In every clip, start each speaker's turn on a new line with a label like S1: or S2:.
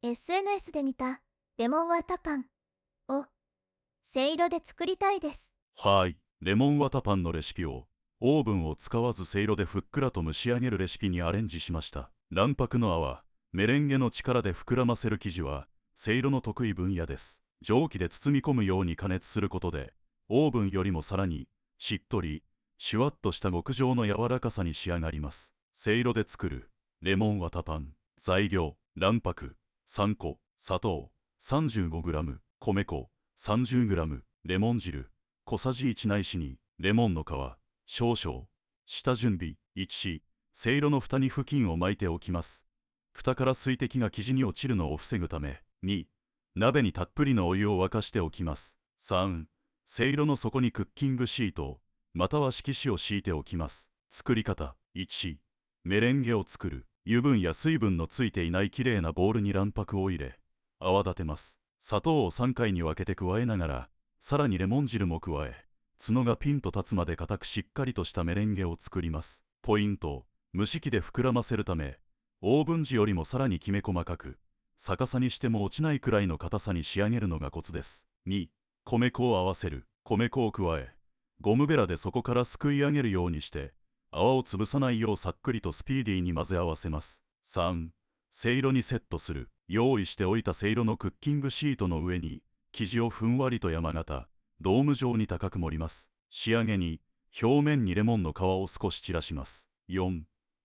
S1: SNS で見たレモンワタパンをせいろで作りたいです。
S2: はい、レモンワタパンのレシピをオーブンを使わずせいろでふっくらと蒸し上げるレシピにアレンジしました。卵白の泡、メレンゲの力で膨らませる生地はせいろの得意分野です。蒸気で包み込むように加熱することでオーブンよりもさらにしっとりシュワッとした極上の柔らかさに仕上がります。せいろで作るレモンワタパン。材料、卵白3個、砂糖 35g、米粉 30g、レモン汁小さじ1ないし2、レモンの皮少々。下準備1、せいろの蓋に布巾を巻いておきます。蓋から水滴が生地に落ちるのを防ぐため。2、鍋にたっぷりのお湯を沸かしておきます。3、せいろの底にクッキングシートまたは色紙を敷いておきます。作り方1、メレンゲを作る。油分や水分のついていないきれいなボウルに卵白を入れ泡立てます。砂糖を3回に分けて加えながらさらにレモン汁も加え角がピンと立つまで固くしっかりとしたメレンゲを作ります。ポイント、蒸し器で膨らませるためオーブン時よりもさらにきめ細かく逆さにしても落ちないくらいの硬さに仕上げるのがコツです。2、米粉を合わせる。米粉を加えゴムベラで底からすくい上げるようにして泡を潰さないようさっくりとスピーディーに混ぜ合わせます。3、せいろにセットする。用意しておいたせいろのクッキングシートの上に生地をふんわりと山形ドーム状に高く盛ります。仕上げに表面にレモンの皮を少し散らします。4、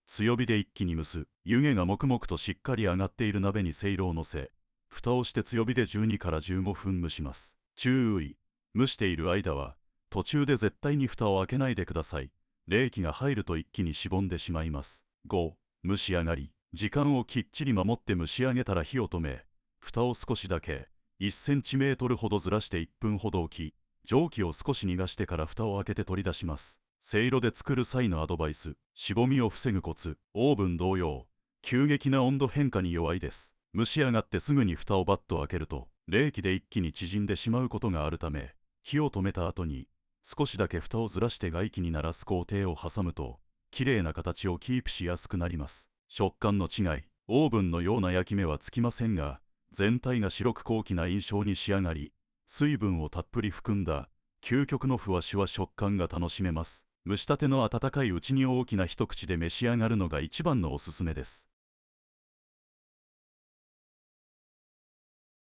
S2: 強火で一気に蒸す。湯気がもくもくとしっかり上がっている鍋にせいろをのせ蓋をして強火で12から15分蒸します。注意、蒸している間は途中で絶対に蓋を開けないでください。冷気が入ると一気にしぼんでしまいます。5、蒸し上がり。時間をきっちり守って蒸し上げたら火を止め蓋を少しだけ 1cm ほどずらして1分ほど置き蒸気を少し逃がしてから蓋を開けて取り出します。せいろで作る際のアドバイス。しぼみを防ぐコツ。オーブン同様急激な温度変化に弱いです。蒸し上がってすぐに蓋をバッと開けると冷気で一気に縮んでしまうことがあるため火を止めた後に少しだけ蓋をずらして外気に鳴らす工程を挟むときれいな形をキープしやすくなります。食感の違い。オーブンのような焼き目はつきませんが全体が白く高貴な印象に仕上がり水分をたっぷり含んだ究極のふわしわ食感が楽しめます。蒸したての温かいうちに大きな一口で召し上がるのが一番のおすすめです。